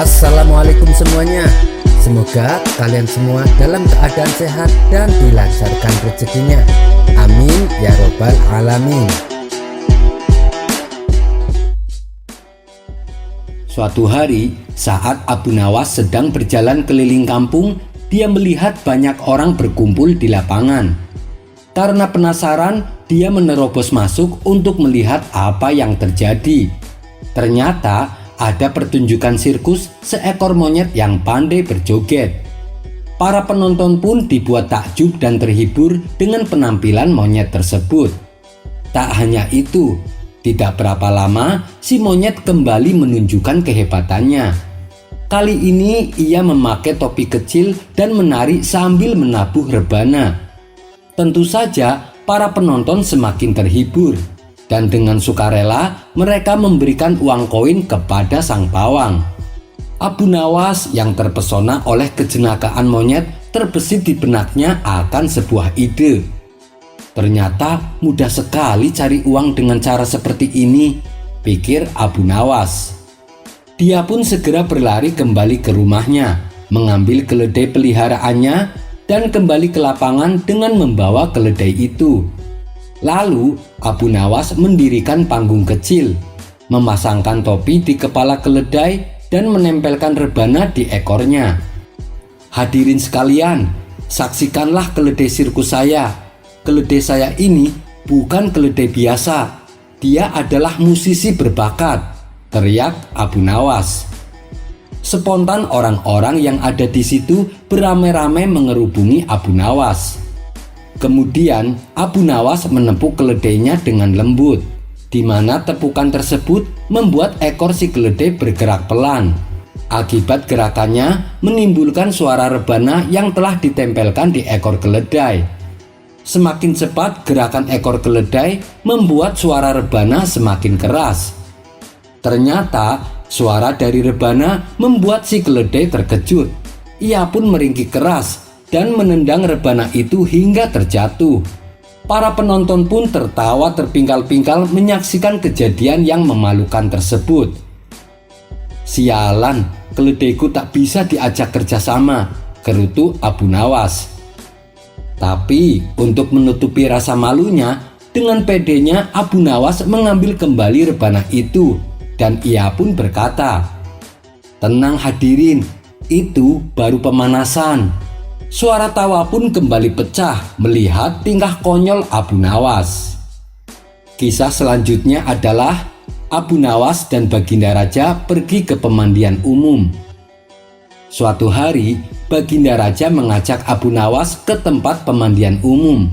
Assalamualaikum semuanya. Semoga kalian semua dalam keadaan sehat dan dilancarkan rezekinya. Amin ya robbal alamin. Suatu hari saat Abu Nawas sedang berjalan keliling kampung, dia melihat banyak orang berkumpul di lapangan. Karena penasaran, dia menerobos masuk untuk melihat apa yang terjadi. Ternyata ada pertunjukan sirkus seekor monyet yang pandai berjoget. Para penonton pun dibuat takjub dan terhibur dengan penampilan monyet tersebut. Tak hanya itu, tidak berapa lama si monyet kembali menunjukkan kehebatannya. Kali ini ia memakai topi kecil dan menari sambil menabuh rebana. Tentu saja para penonton semakin terhibur. Dan dengan sukarela mereka memberikan uang koin kepada sang pawang. Abu Nawas yang terpesona oleh kejenakaan monyet terbesit di benaknya akan sebuah ide. Ternyata mudah sekali cari uang dengan cara seperti ini, pikir Abu Nawas. Dia pun segera berlari kembali ke rumahnya, mengambil keledai peliharaannya dan kembali ke lapangan dengan membawa keledai itu. Lalu Abu Nawas mendirikan panggung kecil, memasangkan topi di kepala keledai dan menempelkan rebana di ekornya. Hadirin sekalian, saksikanlah keledai sirkus saya. Keledai saya ini bukan keledai biasa. Dia adalah musisi berbakat, teriak Abu Nawas. Spontan orang-orang yang ada di situ beramai-ramai mengerubungi Abu Nawas. Kemudian Abu Nawas menepuk keledainya dengan lembut, di mana tepukan tersebut membuat ekor si keledai bergerak pelan. Akibat gerakannya menimbulkan suara rebana yang telah ditempelkan di ekor keledai. Semakin cepat gerakan ekor keledai membuat suara rebana semakin keras. Ternyata suara dari rebana membuat si keledai terkejut. Ia pun meringkik keras dan menendang rebana itu hingga terjatuh. Para penonton pun tertawa terpingkal-pingkal menyaksikan kejadian yang memalukan tersebut. Sialan, keledaiku tak bisa diajak kerjasama, gerutu Abu Nawas. Tapi untuk menutupi rasa malunya, dengan pedenya Abu Nawas mengambil kembali rebana itu dan ia pun berkata, "Tenang hadirin, itu baru pemanasan." Suara tawa pun kembali pecah melihat tingkah konyol Abu Nawas. Kisah selanjutnya adalah Abu Nawas dan Baginda Raja pergi ke pemandian umum. Suatu hari, Baginda Raja mengajak Abu Nawas ke tempat pemandian umum.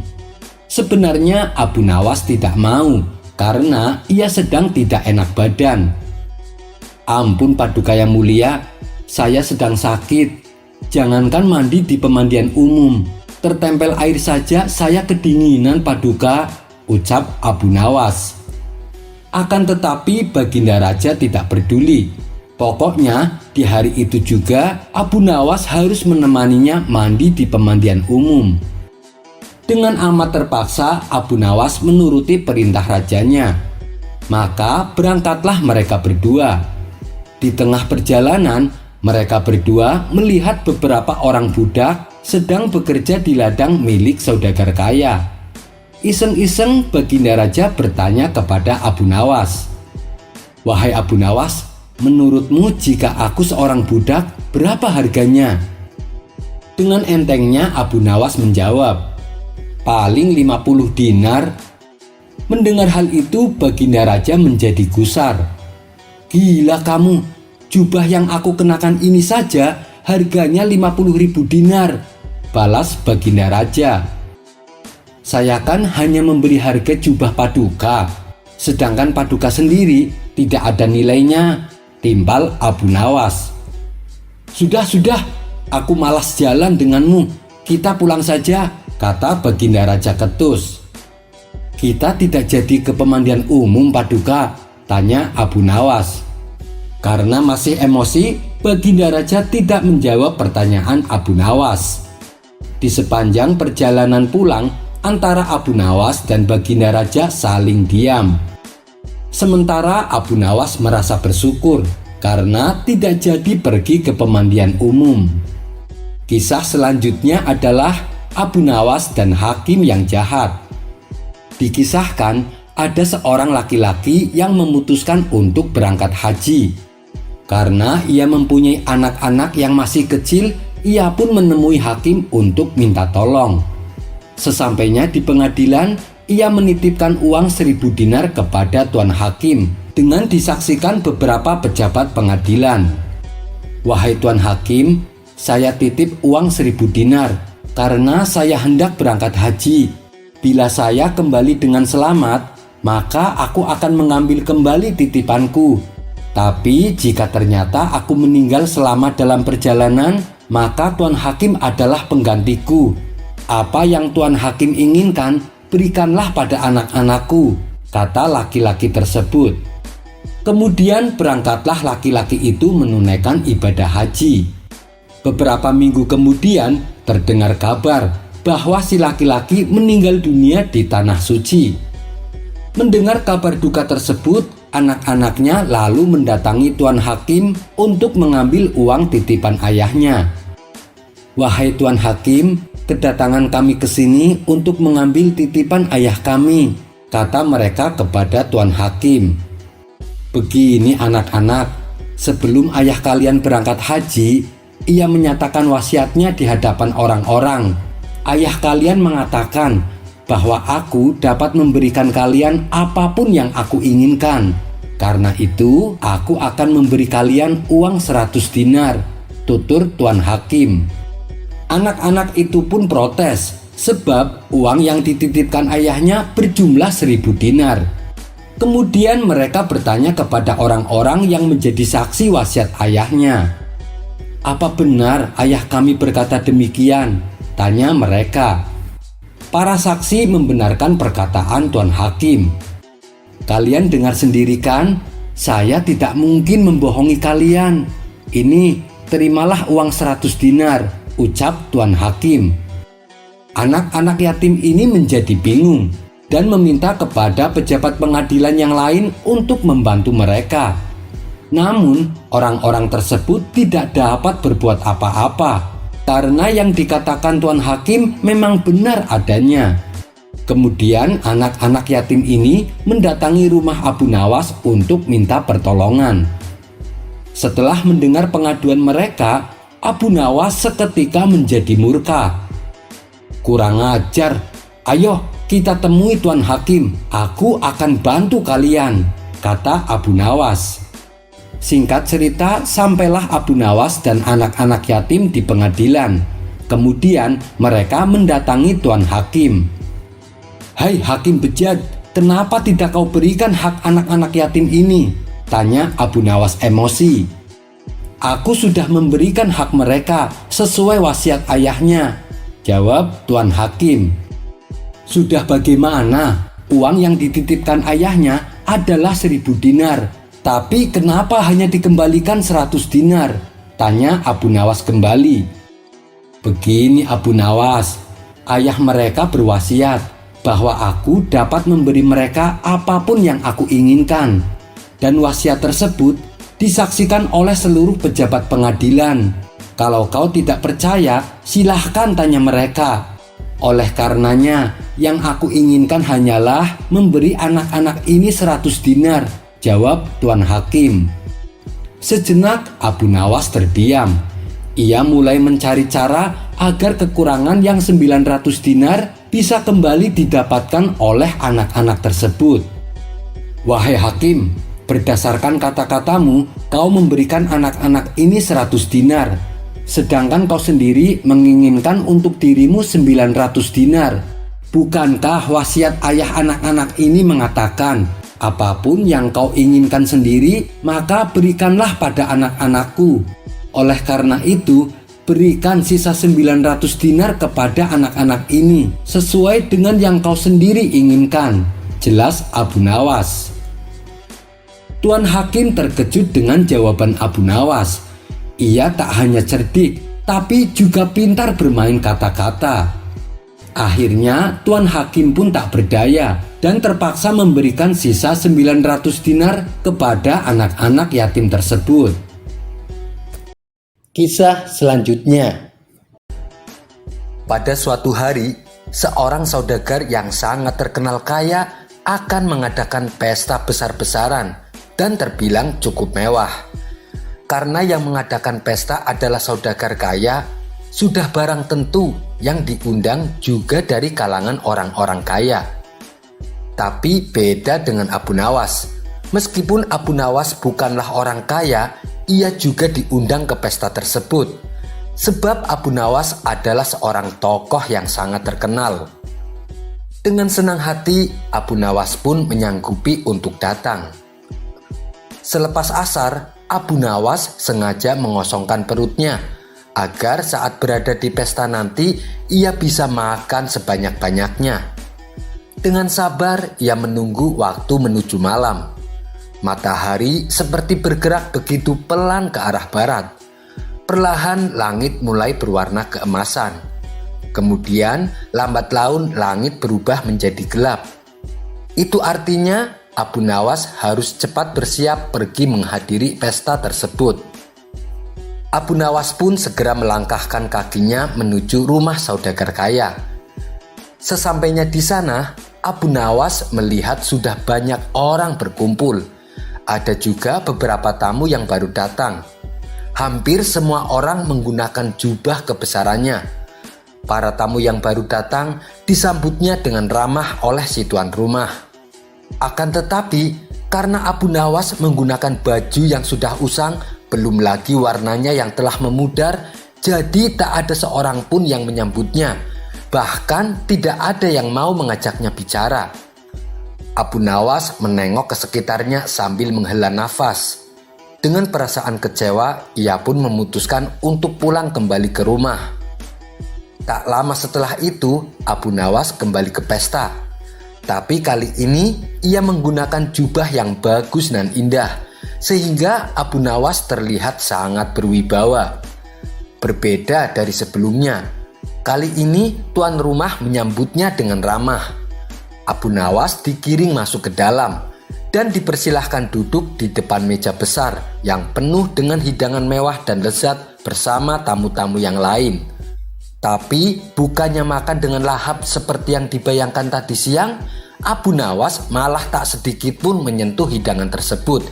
Sebenarnya Abu Nawas tidak mau karena ia sedang tidak enak badan. "Ampun Paduka yang mulia, saya sedang sakit. Jangankan mandi di pemandian umum, tertempel air saja saya kedinginan Paduka," ucap Abu Nawas. Akan tetapi Baginda Raja tidak peduli. Pokoknya di hari itu juga Abu Nawas harus menemaninya mandi di pemandian umum. Dengan amat terpaksa Abu Nawas menuruti perintah rajanya. Maka berangkatlah mereka berdua. Di tengah perjalanan mereka berdua melihat beberapa orang budak sedang bekerja di ladang milik saudagar kaya. Iseng-iseng Baginda Raja bertanya kepada Abu Nawas, "Wahai Abu Nawas, menurutmu jika aku seorang budak, berapa harganya?" Dengan entengnya Abu Nawas menjawab, "Paling 50 dinar." Mendengar hal itu Baginda Raja menjadi gusar. "Gila kamu! Jubah yang aku kenakan ini saja harganya 50.000 dinar, balas Baginda Raja. "Saya kan hanya memberi harga jubah Paduka, sedangkan Paduka sendiri tidak ada nilainya," timpal Abu Nawas. Sudah, aku malas jalan denganmu. Kita pulang saja," kata Baginda Raja ketus. "Kita tidak jadi ke pemandian umum Paduka?" tanya Abu Nawas. Karena masih emosi, Baginda Raja tidak menjawab pertanyaan Abu Nawas. Di sepanjang perjalanan pulang, antara Abu Nawas dan Baginda Raja saling diam. Sementara Abu Nawas merasa bersyukur karena tidak jadi pergi ke pemandian umum. Kisah selanjutnya adalah Abu Nawas dan hakim yang jahat. Dikisahkan ada seorang laki-laki yang memutuskan untuk berangkat haji. Karena ia mempunyai anak-anak yang masih kecil, ia pun menemui hakim untuk minta tolong. Sesampainya di pengadilan, ia menitipkan uang 1.000 dinar kepada tuan hakim dengan disaksikan beberapa pejabat pengadilan. "Wahai tuan hakim, saya titip uang 1.000 dinar karena saya hendak berangkat haji. Bila saya kembali dengan selamat, maka aku akan mengambil kembali titipanku. Tapi jika ternyata aku meninggal selama dalam perjalanan, maka tuan hakim adalah penggantiku. Apa yang tuan hakim inginkan, berikanlah pada anak-anakku," kata laki-laki tersebut. Kemudian berangkatlah laki-laki itu menunaikan ibadah haji. Beberapa minggu kemudian terdengar kabar bahwa si laki-laki meninggal dunia di tanah suci. Mendengar kabar duka tersebut, anak-anaknya lalu mendatangi tuan hakim untuk mengambil uang titipan ayahnya. "Wahai tuan hakim, kedatangan kami ke sini untuk mengambil titipan ayah kami," kata mereka kepada tuan hakim. "Begini anak-anak, sebelum ayah kalian berangkat haji, ia menyatakan wasiatnya di hadapan orang-orang. Ayah kalian mengatakan bahwa aku dapat memberikan kalian apapun yang aku inginkan. Karena itu, aku akan memberi kalian uang 100 dinar, tutur tuan hakim. Anak-anak itu pun protes, sebab uang yang dititipkan ayahnya berjumlah 1.000 dinar. Kemudian mereka bertanya kepada orang-orang yang menjadi saksi wasiat ayahnya. "Apa benar ayah kami berkata demikian?" tanya mereka. Para saksi membenarkan perkataan tuan hakim. "Kalian dengar sendiri kan? Saya tidak mungkin membohongi kalian. Ini, terimalah uang 100 dinar, ucap tuan hakim. Anak-anak yatim ini menjadi bingung dan meminta kepada pejabat pengadilan yang lain untuk membantu mereka. Namun, orang-orang tersebut tidak dapat berbuat apa-apa karena yang dikatakan tuan hakim memang benar adanya. Kemudian anak-anak yatim ini mendatangi rumah Abu Nawas untuk minta pertolongan. Setelah mendengar pengaduan mereka, Abu Nawas seketika menjadi murka. "Kurang ajar, ayo kita temui tuan hakim, aku akan bantu kalian," kata Abu Nawas. Singkat cerita, sampailah Abu Nawas dan anak-anak yatim di pengadilan. Kemudian mereka mendatangi tuan hakim. "Hai hakim bejat, kenapa tidak kau berikan hak anak-anak yatim ini?" tanya Abu Nawas emosi. "Aku sudah memberikan hak mereka sesuai wasiat ayahnya," jawab tuan hakim. "Sudah bagaimana? Uang yang dititipkan ayahnya adalah 1.000 dinar. Tapi kenapa hanya dikembalikan 100 dinar? Tanya Abu Nawas kembali. "Begini Abu Nawas, ayah mereka berwasiat bahwa aku dapat memberi mereka apapun yang aku inginkan. Dan wasiat tersebut disaksikan oleh seluruh pejabat pengadilan. Kalau kau tidak percaya, silahkan tanya mereka. Oleh karenanya, yang aku inginkan hanyalah memberi anak-anak ini 100 dinar, jawab tuan hakim. Sejenak Abu Nawas terdiam. Ia mulai mencari cara agar kekurangan yang 900 dinar bisa kembali didapatkan oleh anak-anak tersebut. "Wahai hakim, berdasarkan kata-katamu, kau memberikan anak-anak ini 100 dinar. Sedangkan kau sendiri menginginkan untuk dirimu 900 dinar. Bukankah wasiat ayah anak-anak ini mengatakan, apapun yang kau inginkan sendiri, maka berikanlah pada anak-anakku. Oleh karena itu, berikan sisa 900 dinar kepada anak-anak ini, sesuai dengan yang kau sendiri inginkan," jelas Abu Nawas. Tuan hakim terkejut dengan jawaban Abu Nawas. Ia tak hanya cerdik, tapi juga pintar bermain kata-kata. Akhirnya tuan hakim pun tak berdaya dan terpaksa memberikan sisa 900 dinar kepada anak-anak yatim tersebut. Kisah selanjutnya. Pada suatu hari, seorang saudagar yang sangat terkenal kaya akan mengadakan pesta besar-besaran dan terbilang cukup mewah. Karena yang mengadakan pesta adalah saudagar kaya, sudah barang tentu yang diundang juga dari kalangan orang-orang kaya. Tapi beda dengan Abu Nawas. Meskipun Abu Nawas bukanlah orang kaya, ia juga diundang ke pesta tersebut. Sebab Abu Nawas adalah seorang tokoh yang sangat terkenal. Dengan senang hati, Abu Nawas pun menyanggupi untuk datang. Selepas asar, Abu Nawas sengaja mengosongkan perutnya agar saat berada di pesta nanti ia bisa makan sebanyak-banyaknya. Dengan sabar ia menunggu waktu menuju malam. Matahari seperti bergerak begitu pelan ke arah barat. Perlahan langit mulai berwarna keemasan. Kemudian lambat laun langit berubah menjadi gelap. Itu artinya Abu Nawas harus cepat bersiap pergi menghadiri pesta tersebut. Abu Nawas pun segera melangkahkan kakinya menuju rumah saudagar kaya. Sesampainya di sana, Abu Nawas melihat sudah banyak orang berkumpul. Ada juga beberapa tamu yang baru datang. Hampir semua orang menggunakan jubah kebesarannya. Para tamu yang baru datang disambutnya dengan ramah oleh si tuan rumah. Akan tetapi, karena Abu Nawas menggunakan baju yang sudah usang, belum lagi warnanya yang telah memudar, jadi tak ada seorang pun yang menyambutnya. Bahkan tidak ada yang mau mengajaknya bicara. Abu Nawas menengok ke sekitarnya sambil menghela nafas. Dengan perasaan kecewa, ia pun memutuskan untuk pulang kembali ke rumah. Tak lama setelah itu, Abu Nawas kembali ke pesta. Tapi kali ini ia menggunakan jubah yang bagus dan indah, sehingga Abu Nawas terlihat sangat berwibawa. Berbeda dari sebelumnya, kali ini tuan rumah menyambutnya dengan ramah. Abu Nawas digiring masuk ke dalam dan dipersilahkan duduk di depan meja besar yang penuh dengan hidangan mewah dan lezat bersama tamu-tamu yang lain. Tapi bukannya makan dengan lahap seperti yang dibayangkan tadi siang, Abu Nawas malah tak sedikit pun menyentuh hidangan tersebut.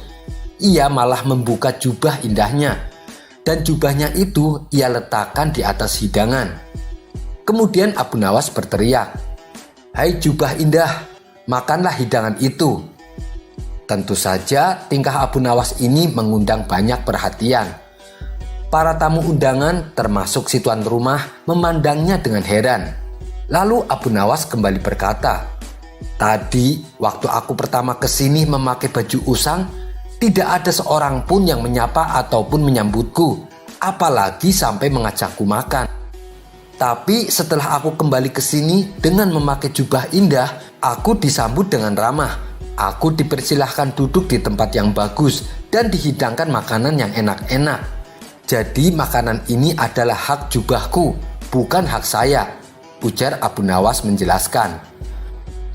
Ia malah membuka jubah indahnya, dan jubahnya itu ia letakkan di atas hidangan. Kemudian Abu Nawas berteriak, "Hai jubah indah, makanlah hidangan itu." Tentu saja tingkah Abu Nawas ini mengundang banyak perhatian. Para tamu undangan termasuk si tuan rumah memandangnya dengan heran. Lalu Abu Nawas kembali berkata, "Tadi waktu aku pertama kesini memakai baju usang, tidak ada seorang pun yang menyapa ataupun menyambutku, apalagi sampai mengajakku makan. Tapi setelah aku kembali ke sini dengan memakai jubah indah, aku disambut dengan ramah. Aku dipersilahkan duduk di tempat yang bagus dan dihidangkan makanan yang enak-enak. Jadi makanan ini adalah hak jubahku, bukan hak saya," ujar Abu Nawas menjelaskan.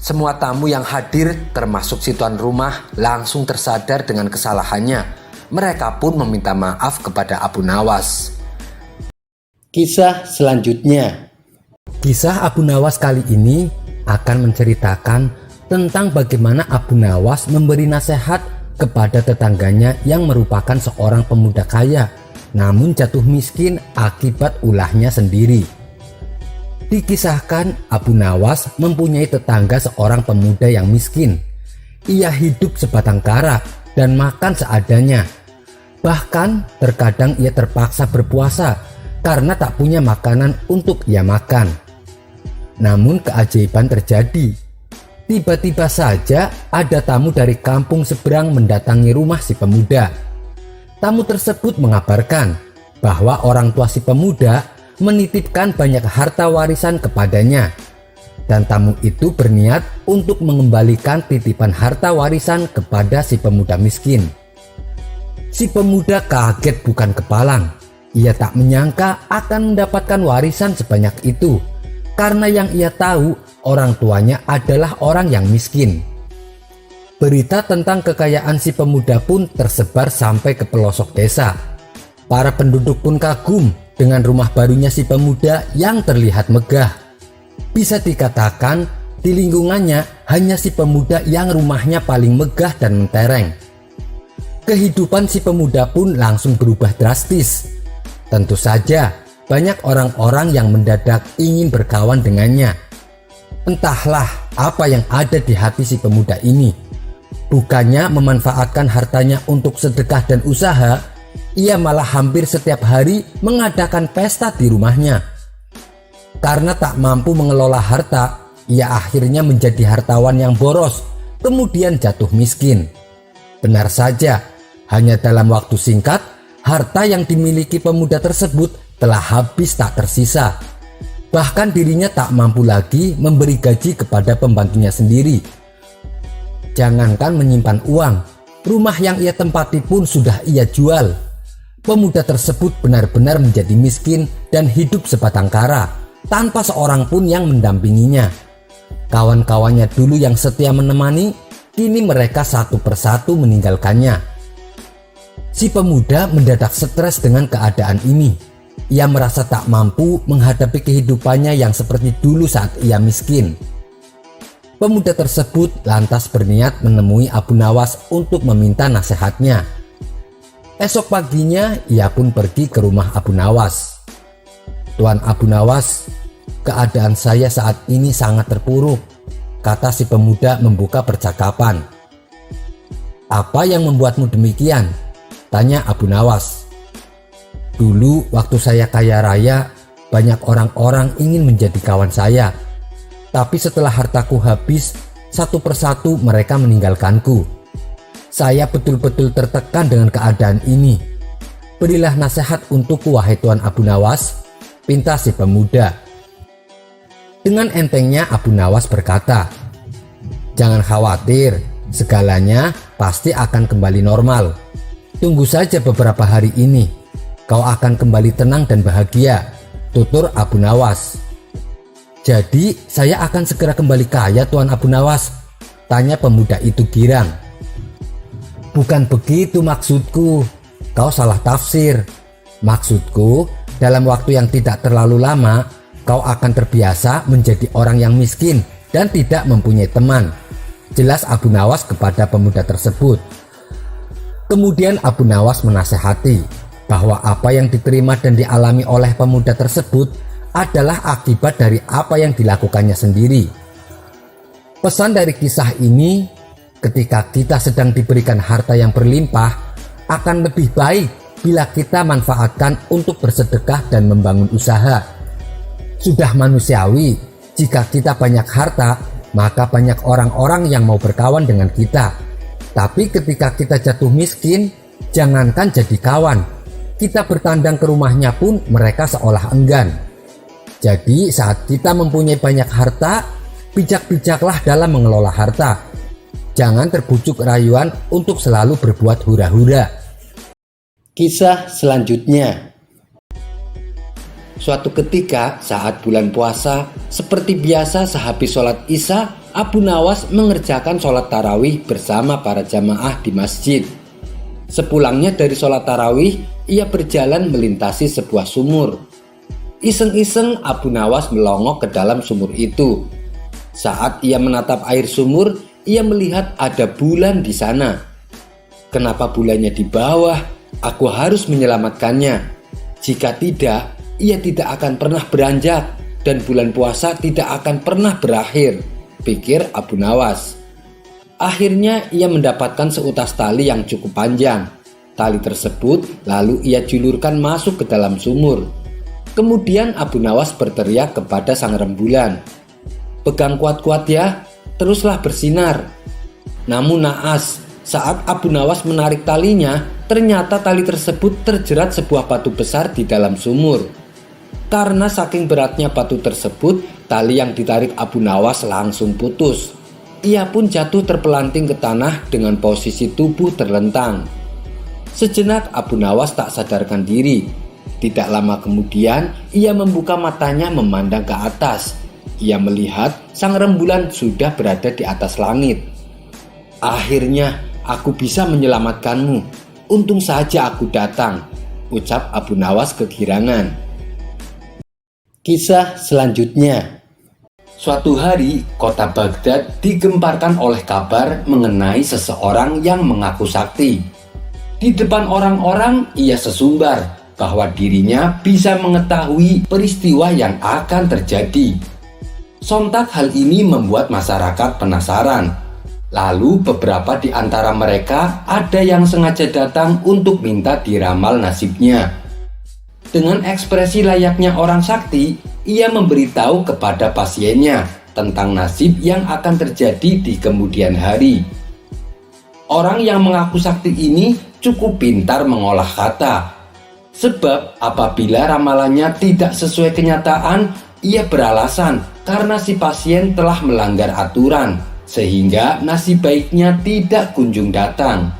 Semua tamu yang hadir termasuk si tuan rumah langsung tersadar dengan kesalahannya. Mereka pun meminta maaf kepada Abu Nawas. Kisah selanjutnya. Kisah Abu Nawas kali ini akan menceritakan tentang bagaimana Abu Nawas memberi nasihat kepada tetangganya yang merupakan seorang pemuda kaya, namun jatuh miskin akibat ulahnya sendiri. Dikisahkan Abu Nawas mempunyai tetangga seorang pemuda yang miskin. Ia hidup sebatang kara dan makan seadanya. Bahkan terkadang ia terpaksa berpuasa karena tak punya makanan untuk ia makan. Namun keajaiban terjadi. Tiba-tiba saja ada tamu dari kampung seberang mendatangi rumah si pemuda. Tamu tersebut mengabarkan bahwa orang tua si pemuda menitipkan banyak harta warisan kepadanya, dan tamu itu berniat untuk mengembalikan titipan harta warisan kepada si pemuda miskin. Si pemuda kaget bukan kepalang. Ia tak menyangka akan mendapatkan warisan sebanyak itu. karena yang ia tahu orang tuanya adalah orang yang miskin. Berita tentang kekayaan si pemuda pun tersebar sampai ke pelosok desa. Para penduduk pun kagum dengan rumah barunya si pemuda yang terlihat megah. Bisa dikatakan di lingkungannya hanya si pemuda yang rumahnya paling megah dan mentereng. Kehidupan si pemuda pun langsung berubah drastis. Tentu saja banyak orang-orang yang mendadak ingin berkawan dengannya. Entahlah apa yang ada di hati si pemuda ini. Bukannya memanfaatkan hartanya untuk sedekah dan usaha, ia malah hampir setiap hari mengadakan pesta di rumahnya. Karena tak mampu mengelola harta, ia akhirnya menjadi hartawan yang boros, kemudian jatuh miskin. Benar saja, hanya dalam waktu singkat, harta yang dimiliki pemuda tersebut telah habis tak tersisa. Bahkan dirinya tak mampu lagi memberi gaji kepada pembantunya sendiri. Jangankan menyimpan uang, rumah yang ia tempati pun sudah ia jual. Pemuda tersebut benar-benar menjadi miskin dan hidup sebatang kara, tanpa seorang pun yang mendampinginya. Kawan-kawannya dulu yang setia menemani, kini mereka satu persatu meninggalkannya. Si pemuda mendadak stres dengan keadaan ini. Ia merasa tak mampu menghadapi kehidupannya yang seperti dulu saat ia miskin. Pemuda tersebut lantas berniat menemui Abu Nawas untuk meminta nasihatnya. Esok paginya ia pun pergi ke rumah Abu Nawas. "Tuan Abu Nawas, keadaan saya saat ini sangat terpuruk," kata si pemuda membuka percakapan. "Apa yang membuatmu demikian?" tanya Abu Nawas. "Dulu waktu saya kaya raya, banyak orang-orang ingin menjadi kawan saya. Tapi setelah hartaku habis, satu persatu mereka meninggalkanku. Saya betul-betul tertekan dengan keadaan ini. Berilah nasihat untukku wahai Tuan Abu Nawas," pinta si pemuda. Dengan entengnya Abu Nawas berkata, "Jangan khawatir, segalanya pasti akan kembali normal. Tunggu saja beberapa hari ini, kau akan kembali tenang dan bahagia," tutur Abu Nawas. "Jadi saya akan segera kembali kaya Tuan Abu Nawas?" tanya pemuda itu girang. "Bukan begitu maksudku, kau salah tafsir. Maksudku, dalam waktu yang tidak terlalu lama, kau akan terbiasa menjadi orang yang miskin dan tidak mempunyai teman," jelas Abu Nawas kepada pemuda tersebut. Kemudian Abu Nawas menasehati bahwa apa yang diterima dan dialami oleh pemuda tersebut adalah akibat dari apa yang dilakukannya sendiri. Pesan dari kisah ini, ketika kita sedang diberikan harta yang berlimpah, akan lebih baik bila kita manfaatkan untuk bersedekah dan membangun usaha. Sudah manusiawi, jika kita banyak harta, maka banyak orang-orang yang mau berkawan dengan kita. Tapi ketika kita jatuh miskin, jangankan jadi kawan, kita bertandang ke rumahnya pun mereka seolah enggan. Jadi saat kita mempunyai banyak harta, bijak-bijaklah dalam mengelola harta. Jangan terbujuk rayuan untuk selalu berbuat hura-hura. Kisah selanjutnya. Suatu ketika saat bulan puasa, seperti biasa sehabis sholat Isya, Abu Nawas mengerjakan sholat tarawih bersama para jamaah di masjid. Sepulangnya dari sholat tarawih, ia berjalan melintasi sebuah sumur. Iseng-iseng Abu Nawas melongok ke dalam sumur itu. Saat ia menatap air sumur, ia melihat ada bulan di sana. "Kenapa bulannya di bawah? Aku harus menyelamatkannya. Jika tidak, ia tidak akan pernah beranjak dan bulan puasa tidak akan pernah berakhir," pikir Abu Nawas. Akhirnya ia mendapatkan seutas tali yang cukup panjang. Tali tersebut lalu ia julurkan masuk ke dalam sumur. Kemudian Abu Nawas berteriak kepada sang rembulan, "Pegang kuat-kuat ya, teruslah bersinar." Namun naas, saat Abu Nawas menarik talinya, ternyata tali tersebut terjerat sebuah batu besar di dalam sumur. Karena saking beratnya batu tersebut, tali yang ditarik Abu Nawas langsung putus. Ia pun jatuh terpelanting ke tanah dengan posisi tubuh terlentang. Sejenak Abu Nawas tak sadarkan diri. Tidak lama kemudian, ia membuka matanya memandang ke atas. ia melihat sang rembulan sudah berada di atas langit. "Akhirnya aku bisa menyelamatkanmu. Untung saja aku datang," ucap Abu Nawas kegirangan. Kisah selanjutnya. Suatu hari, kota Baghdad digemparkan oleh kabar mengenai seseorang yang mengaku sakti. Di depan orang-orang, ia sesumbar bahwa dirinya bisa mengetahui peristiwa yang akan terjadi. Sontak hal ini membuat masyarakat penasaran. Lalu beberapa di antara mereka ada yang sengaja datang untuk minta diramal nasibnya. Dengan ekspresi layaknya orang sakti, ia memberitahu kepada pasiennya tentang nasib yang akan terjadi di kemudian hari. Orang yang mengaku sakti ini cukup pintar mengolah kata. Sebab apabila ramalannya tidak sesuai kenyataan, ia beralasan karena si pasien telah melanggar aturan, sehingga nasib baiknya tidak kunjung datang.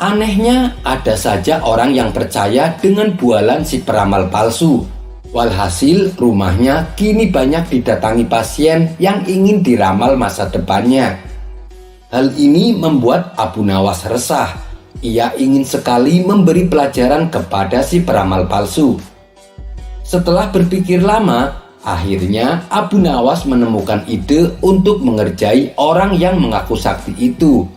Anehnya, ada saja orang yang percaya dengan bualan si peramal palsu. Walhasil, rumahnya kini banyak didatangi pasien yang ingin diramal masa depannya. Hal ini membuat Abu Nawas resah. Ia ingin sekali memberi pelajaran kepada si peramal palsu. Setelah berpikir lama, akhirnya Abu Nawas menemukan ide untuk mengerjai orang yang mengaku sakti itu.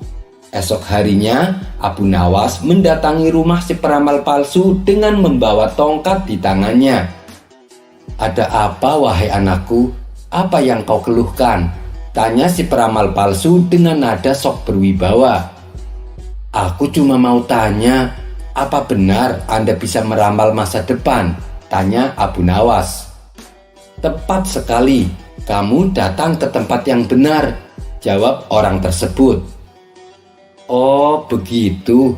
Esok harinya, Abu Nawas mendatangi rumah si peramal palsu dengan membawa tongkat di tangannya. "Ada apa, wahai anakku? Apa yang kau keluhkan?" tanya si peramal palsu dengan nada sok berwibawa. "Aku cuma mau tanya, apa benar Anda bisa meramal masa depan?" tanya Abu Nawas. "Tepat sekali, kamu datang ke tempat yang benar," jawab orang tersebut. "Oh begitu,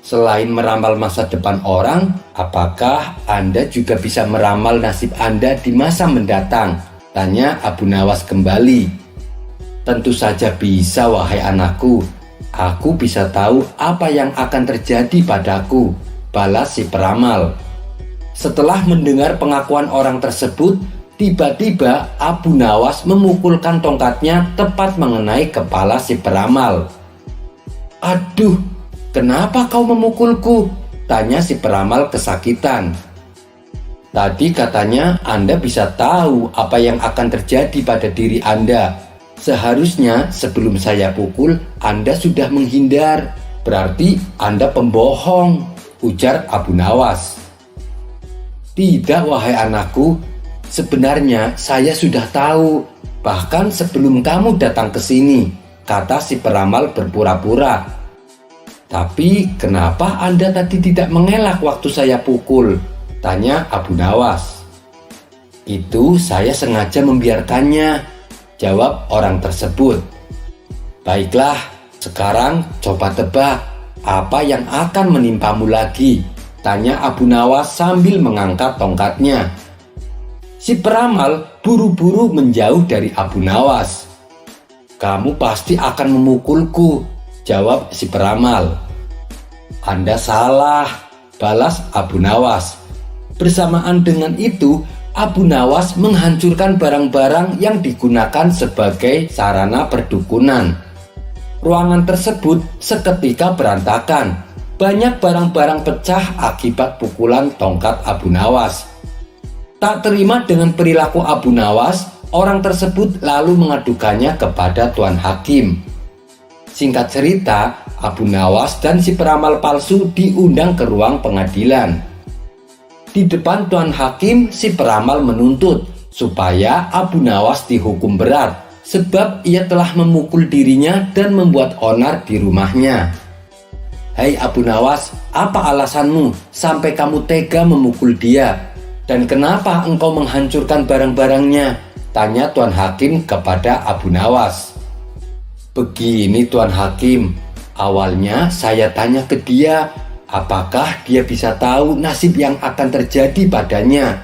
selain meramal masa depan orang, apakah Anda juga bisa meramal nasib Anda di masa mendatang?" tanya Abu Nawas kembali. "Tentu saja bisa, wahai anakku. Aku bisa tahu apa yang akan terjadi padaku," balas si peramal. Setelah mendengar pengakuan orang tersebut, tiba-tiba Abu Nawas memukulkan tongkatnya tepat mengenai kepala si peramal. "Aduh, kenapa kau memukulku?" tanya si peramal kesakitan. "Tadi katanya Anda bisa tahu apa yang akan terjadi pada diri Anda. Seharusnya sebelum saya pukul, Anda sudah menghindar. Berarti Anda pembohong," ujar Abu Nawas. "Tidak, wahai anakku. Sebenarnya saya sudah tahu. Bahkan sebelum kamu datang ke sini," kata si peramal berpura-pura. "Tapi kenapa Anda tadi tidak mengelak waktu saya pukul?" tanya Abu Nawas. "Itu saya sengaja membiarkannya," jawab orang tersebut. "Baiklah, sekarang coba tebak apa yang akan menimpamu lagi?" tanya Abu Nawas sambil mengangkat tongkatnya. Si peramal buru-buru menjauh dari Abu Nawas. "Kamu pasti akan memukulku," jawab si peramal. "Anda salah," balas Abu Nawas. Bersamaan dengan itu, Abu Nawas menghancurkan barang-barang yang digunakan sebagai sarana perdukunan. Ruangan tersebut seketika berantakan. Banyak barang-barang pecah akibat pukulan tongkat Abu Nawas. Tak terima dengan perilaku Abu Nawas, orang tersebut lalu mengadukannya kepada Tuan Hakim. Singkat cerita, Abu Nawas dan si peramal palsu diundang ke ruang pengadilan. Di depan Tuan Hakim, si peramal menuntut supaya Abu Nawas dihukum berat sebab ia telah memukul dirinya dan membuat onar di rumahnya. "Hai Abu Nawas, apa alasanmu sampai kamu tega memukul dia? Dan kenapa engkau menghancurkan barang-barangnya?" tanya Tuan Hakim kepada Abu Nawas. "Begini Tuan Hakim, awalnya saya tanya ke dia, apakah dia bisa tahu nasib yang akan terjadi padanya.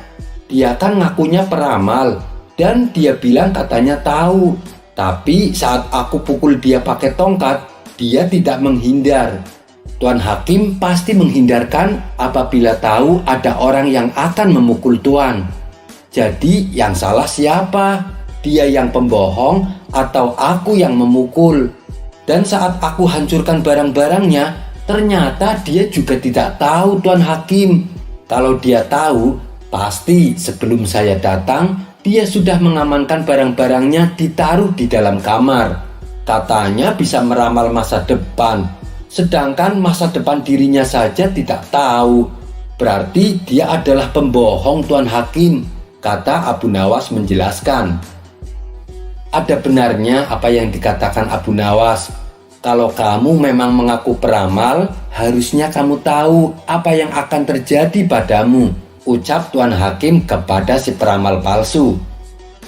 Dia kan ngakunya peramal, dan dia bilang katanya tahu. Tapi saat aku pukul dia pakai tongkat, dia tidak menghindar. Tuan Hakim pasti menghindarkan apabila tahu ada orang yang akan memukul Tuan. Jadi yang salah siapa?" dia yang pembohong atau aku yang memukul. Dan saat aku hancurkan barang-barangnya, ternyata dia juga tidak tahu, Tuan Hakim. Kalau dia tahu, pasti sebelum saya datang, dia sudah mengamankan barang-barangnya ditaruh di dalam kamar. Katanya bisa meramal masa depan, sedangkan masa depan dirinya saja tidak tahu. Berarti dia adalah pembohong, Tuan Hakim, kata Abu Nawas menjelaskan. Ada benarnya apa yang dikatakan Abu Nawas. Kalau kamu memang mengaku peramal, harusnya kamu tahu apa yang akan terjadi padamu, ucap Tuan Hakim kepada si peramal palsu.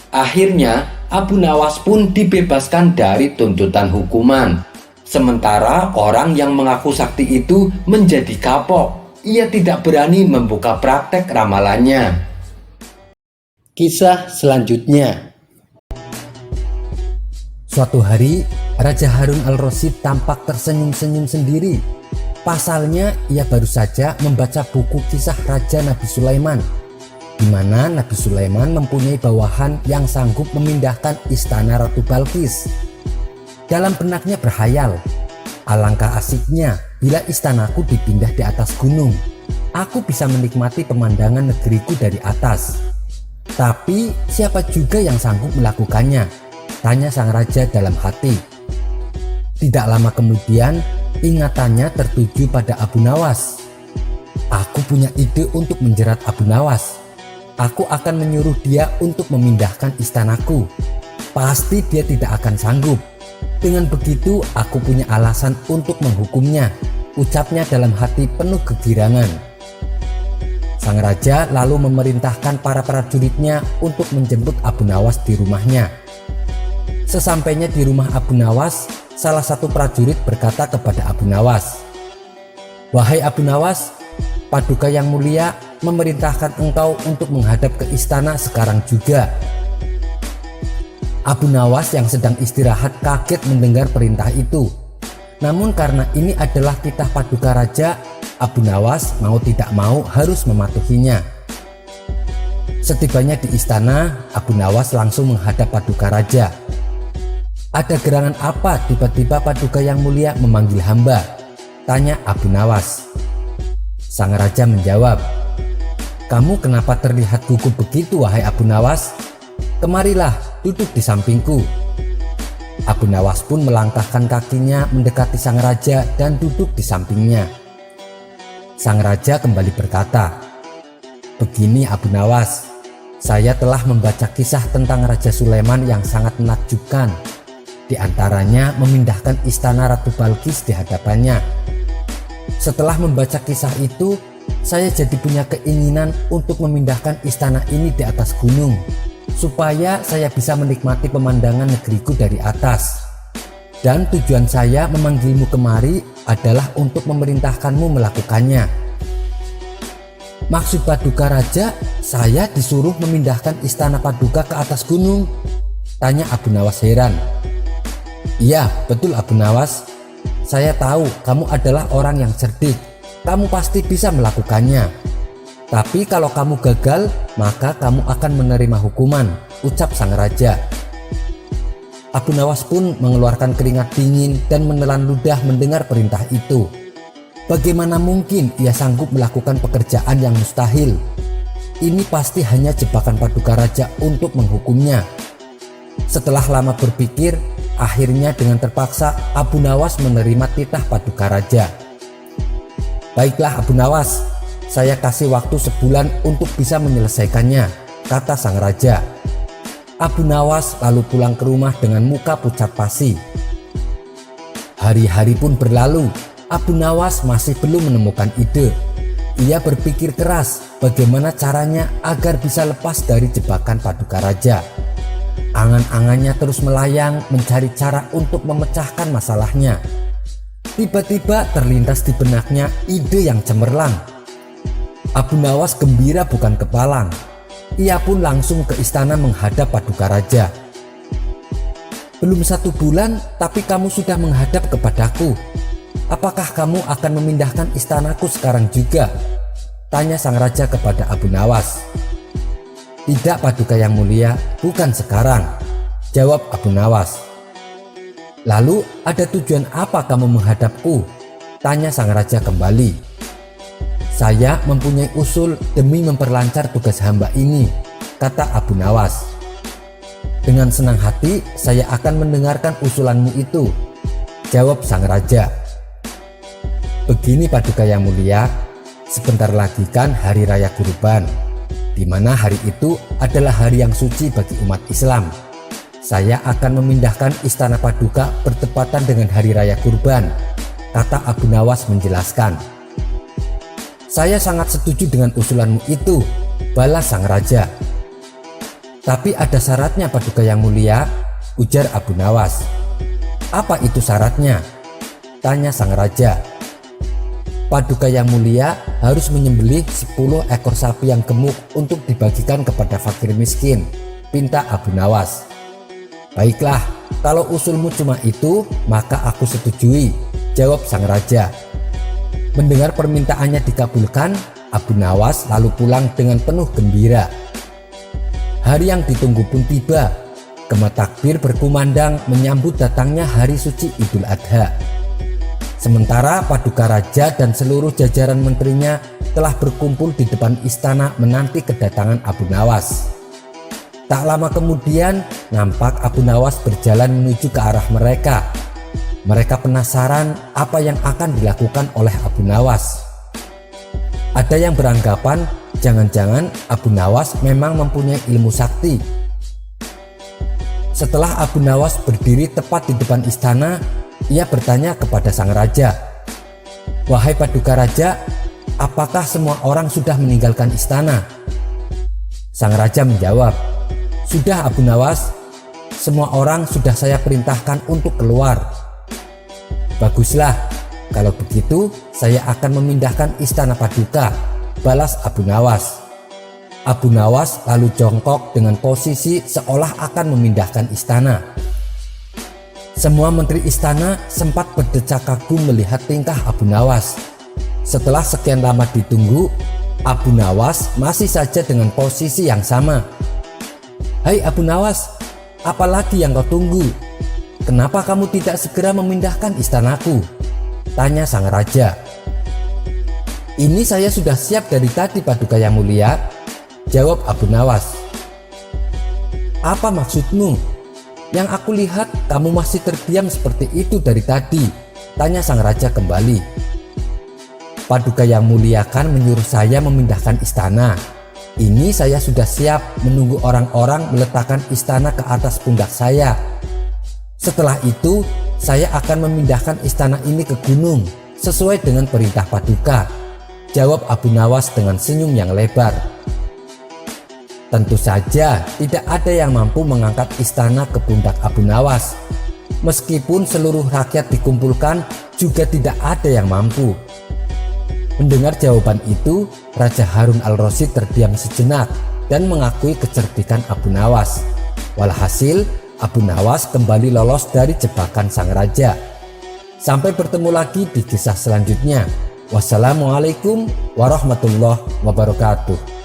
Akhirnya Abu Nawas pun dibebaskan dari tuntutan hukuman. Sementara orang yang mengaku sakti itu menjadi kapok. Ia tidak berani membuka praktek ramalannya. Kisah selanjutnya. Suatu hari, Raja Harun al-Rasyid tampak tersenyum-senyum sendiri. Pasalnya, ia baru saja membaca buku kisah Raja Nabi Sulaiman, di mana Nabi Sulaiman mempunyai bawahan yang sanggup memindahkan istana Ratu Balqis. Dalam benaknya berhayal, alangkah asiknya bila istanaku dipindah di atas gunung. Aku bisa menikmati pemandangan negeriku dari atas. Tapi siapa juga yang sanggup melakukannya? Tanya sang raja dalam hati. Tidak lama kemudian, ingatannya tertuju pada Abu Nawas. Aku punya ide untuk menjerat Abu Nawas. Aku akan menyuruh dia untuk memindahkan istanaku. Pasti dia tidak akan sanggup. Dengan begitu, aku punya alasan untuk menghukumnya, ucapnya dalam hati penuh kegirangan. Sang raja lalu memerintahkan para prajuritnya untuk menjemput Abu Nawas di rumahnya. Sesampainya di rumah Abu Nawas, salah satu prajurit berkata kepada Abu Nawas, "Wahai Abu Nawas, Paduka yang mulia memerintahkan engkau untuk menghadap ke istana sekarang juga." Abu Nawas yang sedang istirahat kaget mendengar perintah itu. Namun karena ini adalah titah Paduka Raja, Abu Nawas mau tidak mau harus mematuhinya. Setibanya di istana, Abu Nawas langsung menghadap Paduka Raja. "Ada gerangan apa tiba-tiba Paduka yang mulia memanggil hamba?" tanya Abu Nawas. Sang raja menjawab, "Kamu kenapa terlihat gugup begitu, wahai Abu Nawas? Kemarilah, duduk di sampingku." Abu Nawas pun melangkahkan kakinya mendekati sang raja dan duduk di sampingnya. Sang raja kembali berkata, "Begini Abu Nawas, saya telah membaca kisah tentang Raja Sulaiman yang sangat menakjubkan. Di antaranya memindahkan istana Ratu Balqis di hadapannya. Setelah membaca kisah itu, saya jadi punya keinginan untuk memindahkan istana ini di atas gunung, supaya saya bisa menikmati pemandangan negeriku dari atas. Dan tujuan saya memanggilmu kemari adalah untuk memerintahkanmu melakukannya." "Maksud Paduka Raja, saya disuruh memindahkan istana Paduka ke atas gunung?" tanya Abu Nawas heran. "Iya, betul Abu Nawas. Saya tahu kamu adalah orang yang cerdik. Kamu pasti bisa melakukannya. Tapi kalau kamu gagal, maka kamu akan menerima hukuman," ucap sang raja. Abu Nawas pun mengeluarkan keringat dingin dan menelan ludah mendengar perintah itu. Bagaimana mungkin ia sanggup melakukan pekerjaan yang mustahil? Ini pasti hanya jebakan Paduka Raja untuk menghukumnya. Setelah lama berpikir, akhirnya dengan terpaksa Abu Nawas menerima titah Paduka Raja. "Baiklah Abu Nawas, saya kasih waktu sebulan untuk bisa menyelesaikannya," kata sang raja. Abu Nawas lalu pulang ke rumah dengan muka pucat pasi. Hari-hari pun berlalu, Abu Nawas masih belum menemukan ide. Ia berpikir keras bagaimana caranya agar bisa lepas dari jebakan Paduka Raja. Angan-angannya terus melayang mencari cara untuk memecahkan masalahnya. Tiba-tiba terlintas di benaknya ide yang cemerlang. Abu Nawas gembira bukan kepalang. Ia pun langsung ke istana menghadap Paduka Raja. "Belum 1 bulan tapi kamu sudah menghadap kepadaku. Apakah kamu akan memindahkan istanaku sekarang juga?" tanya sang raja kepada Abu Nawas. "Tidak Paduka yang mulia, bukan sekarang. Jawab Abu Nawas. Lalu ada tujuan apa kamu menghadapku? Tanya sang raja kembali. Saya mempunyai usul demi memperlancar tugas hamba ini, kata Abu Nawas. Dengan senang hati saya akan mendengarkan usulanmu itu, jawab sang raja. Begini Paduka yang mulia, sebentar lagi kan hari raya Kurban, di mana hari itu adalah hari yang suci bagi umat Islam. Saya akan memindahkan istana Paduka bertepatan dengan hari raya Kurban, kata Abu Nawas menjelaskan. Saya sangat setuju dengan usulanmu itu, balas sang raja. Tapi ada syaratnya Paduka yang mulia, ujar Abu Nawas. Apa itu syaratnya? Tanya sang raja. Paduka yang mulia harus menyembelih 10 ekor sapi yang gemuk untuk dibagikan kepada fakir miskin, pinta Abu Nawas. Baiklah, kalau usulmu cuma itu, maka aku setujui, jawab sang raja. Mendengar permintaannya dikabulkan, Abu Nawas lalu pulang dengan penuh gembira. Hari yang ditunggu pun tiba. Gema takbir berkumandang menyambut datangnya hari suci Idul Adha. Sementara Paduka Raja dan seluruh jajaran menterinya telah berkumpul di depan istana menanti kedatangan Abu Nawas. Tak lama kemudian nampak Abu Nawas berjalan menuju ke arah mereka. Mereka penasaran apa yang akan dilakukan oleh Abu Nawas. Ada yang beranggapan jangan-jangan Abu Nawas memang mempunyai ilmu sakti. Setelah Abu Nawas berdiri tepat di depan istana, ia bertanya kepada sang raja, "Wahai Paduka Raja, apakah semua orang sudah meninggalkan istana?" Sang raja menjawab, "Sudah Abu Nawas, semua orang sudah saya perintahkan untuk keluar." "Baguslah, kalau begitu saya akan memindahkan istana Paduka," balas Abu Nawas. Abu Nawas lalu jongkok dengan posisi seolah akan memindahkan istana. Semua menteri istana sempat berdecak kagum melihat tingkah Abu Nawas. Setelah sekian lama ditunggu, Abu Nawas masih saja dengan posisi yang sama. "Hai Abu Nawas, apalagi yang kau tunggu? Kenapa kamu tidak segera memindahkan istanaku?" tanya sang raja. "Ini saya sudah siap dari tadi Paduka yang mulia," jawab Abu Nawas. "Apa maksudmu? Yang aku lihat kamu masih terdiam seperti itu dari tadi," tanya sang raja kembali. "Paduka yang mulia kan menyuruh saya memindahkan istana. Ini saya sudah siap menunggu orang-orang meletakkan istana ke atas pundak saya. Setelah itu saya akan memindahkan istana ini ke gunung sesuai dengan perintah Paduka," jawab Abu Nawas dengan senyum yang lebar. Tentu saja tidak ada yang mampu mengangkat istana ke pundak Abu Nawas. Meskipun seluruh rakyat dikumpulkan, juga tidak ada yang mampu. Mendengar jawaban itu, Raja Harun al-Rasyid terdiam sejenak dan mengakui kecerdikan Abu Nawas. Walhasil, Abu Nawas kembali lolos dari jebakan sang raja. Sampai bertemu lagi di kisah selanjutnya. Wassalamualaikum warahmatullahi wabarakatuh.